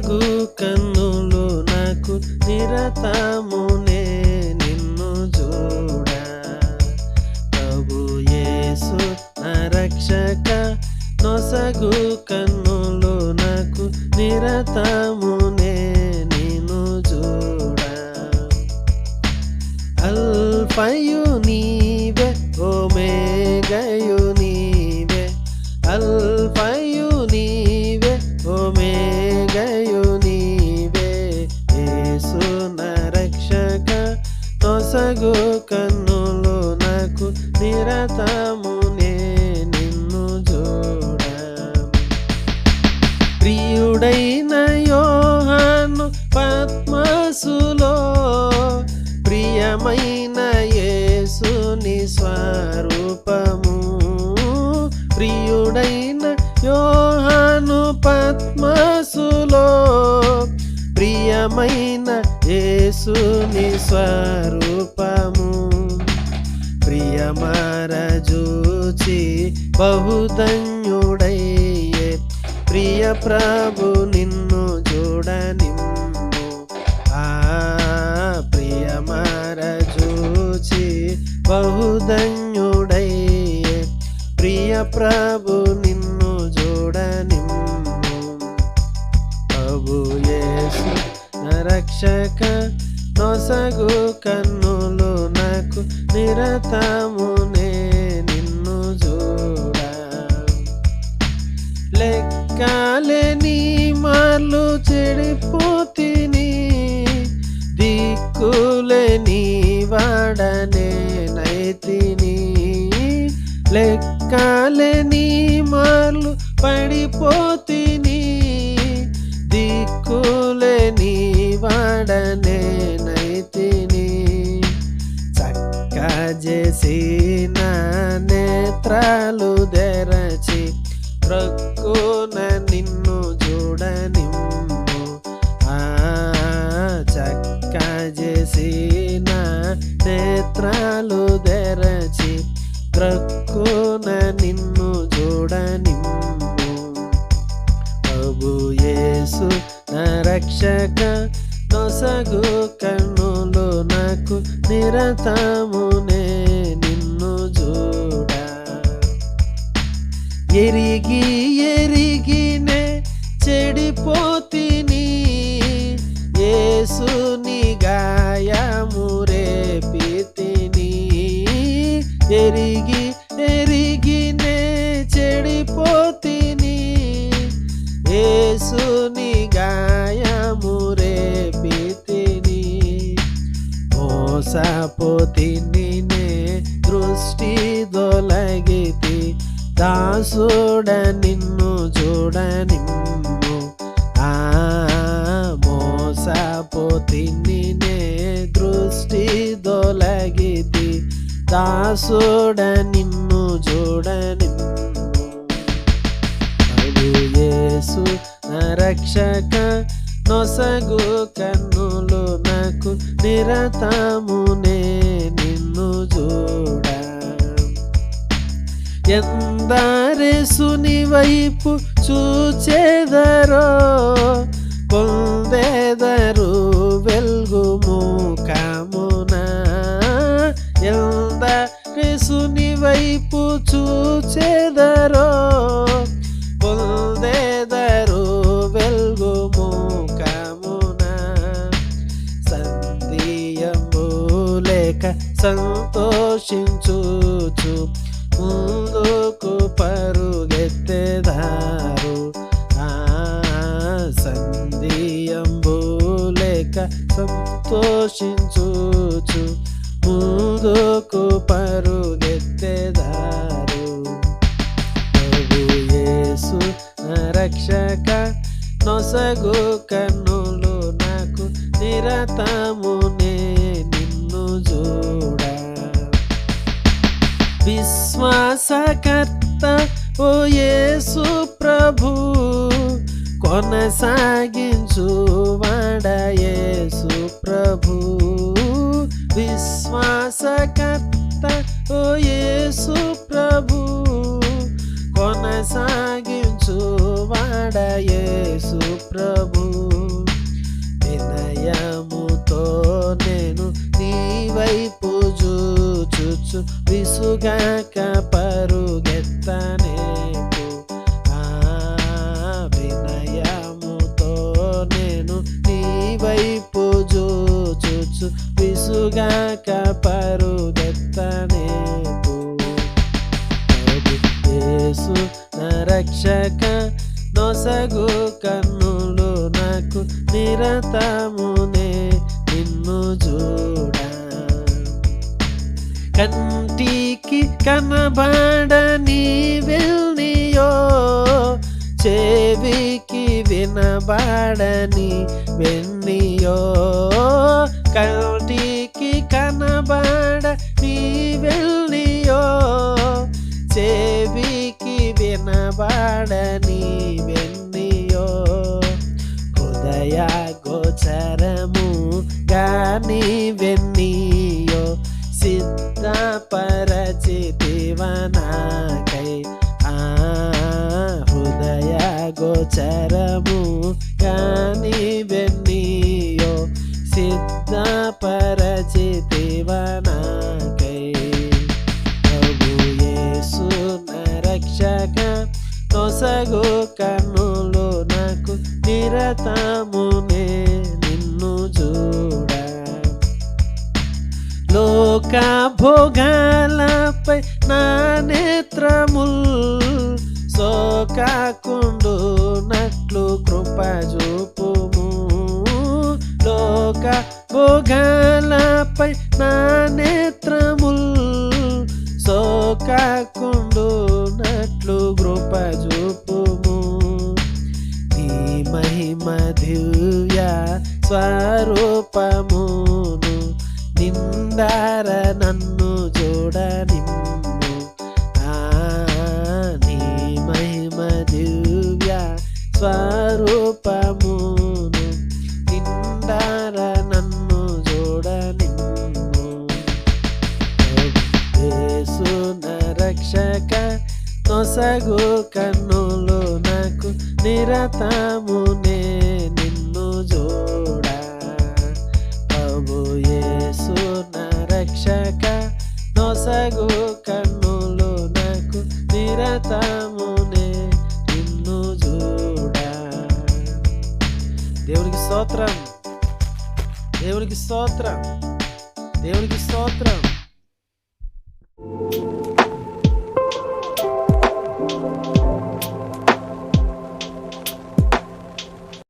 నొసగు కన్నులు నాకు నిరతమునే నిన్ను చూడ. ప్రభు యేసు నా రక్షక, నొసగు కన్నులు నాకు నిరతమునే నిన్ను చూడ. అల్ఫయు నీవే, ఒమేగయు నీవే, అల్ఫయు నీవే, ఒమేగయు నీవే. యేసు నా రక్షక, నొసగు కన్నులు నాకు నిరతమునే నిన్ను చూడ. ప్రియుడైన యోహాను పద్మసులో, ప్రియమైన యేసుని స్వరూపము. ప్రియుడైన యోహాను పద్మసులో, ప్రియమైన యేసుని స్వరూపము. ప్రియమరజూచి బహుధన్యుడయ్యే, ప్రియ ప్రభు నిన్ను చూడనిమ్ము. ప్రియమరజూచి బహుధన్యుడయ్యే, ప్రియ ప్రభు నిన్ను చూడనిమ్ము. ప్రభు యేసు నా రక్షక, నొసగు కన్నులు నాకు నిరతమునే నిన్ను చూడ. లెక్కలేని మార్లు చెడిపోతిని, దిక్కులేని వాడనే నైతిని. లెక్కలేని మార్లు పడిపోతిని, దిక్కులేని వాడనే నైతిని. చక్క చేసిన నేత్రాలు తెరచి, ప్రక్కున నిన్ను చూడనిమ్ము. చక్క చేసిన నేత్రాలు తెరచి, ప్రక్కున నిన్ను చూడనిమ్ము. ప్రభు యేసు నా రక్షక, నొసగు కన్నులు నాకు నిరతమునే నిన్ను చూడ. ఎరిగి ఎరిగినే చెడిపోతిని, యేసుని గాయము రేపితిని. ఎరిగి ఎరిగినే చెడిపోతిని, యేసుని గాయము రేపితిని. మోసపోతిని నే దృష్టి దొలగితి, దాసుడ నిన్ను చూడనిమ్ము. మోసపోతిని నే దృష్టి దొలగితి, దాసుడ నిన్ను చూడనిమ్ము. ప్రభు యేసు నా రక్షక, నొసగు కన్నులు నాకు నిరతమునే నిన్ను చూడ. ఎందరేసుని వైపు చూచెదరో, పొందెదరు వెల్గు ముఖమున. ఎందరేసుని వైపు చూచెదరో, పొందెదరు వెల్గు ముఖమున. సందేయము లేక సంతోషించుచు, ముందుకు పరుగెత్తెదారు. సందేయంబు లేక సంతోషించుచు, ముందుకు పరుగెత్తెదారు. ప్రభు యేసు నా రక్షక, నొసగు కన్నులు నాకు నిరతమునే నిన్ను చూడ. విశ్వాసకర్త ఓ యేసు ప్రభు, కొనసాగించు వాడ యేసు ప్రభు. విశ్వాసకర్త ఓ యేసు ప్రభు, కొనసాగించు వాడ యేసు ప్రభు. విసుగాక పరుగెత్తనేకు. వినయముతో నేను నీ వైపు చూచుచు విసుగాక పరుగెత్తనేకు. యేసు నా రక్షక నొసగు కన్నులు నాకు నిరతమునే నిన్ను చూడ. కంటికి కనబడని వెల్నియో, చెవికి వినబడని వెన్నియో. కంటికి కనబడని వెల్నియో, చెవికి వినబడని వెన్నియో. హృదయ గోచరము గాని వెన్నియో, సిద్ధపరచితివనాకై. హృదయ గోచరము గాని వెన్నియో, సిద్ధపరచితివనాకై. ప్రభు యేసు నా రక్షక నొసగు కన్నులు నాకు నిరతమునే నిన్ను చూడ. లోక భోగాలపై నా నేత్రముల్ సోకాకుండునట్లు కృప చూపుము. లోక భోగాలపై నా నేత్రముల్ సోకాకుండునట్లు కృప చూపుము. నీ మహిమ దివ్య స్వరూపమును నిండార నన్ను చూడనిమ్ము. నీ మహిమ దివ్య స్వరూపమును నిండార నన్ను చూడనిమ్ము. యేసు నా రక్షక నొసగు కన్నులు నాకు నిరతమునే నిన్ను చూడ. ప్రభు యేసు నా రక్షక నొసగు కన్నులు నాకు నిరతమునే నిన్ను చూడ. దేవునికి స్తోత్రం, దేవునికి స్తోత్రం, దేవునికి స్తోత్రం.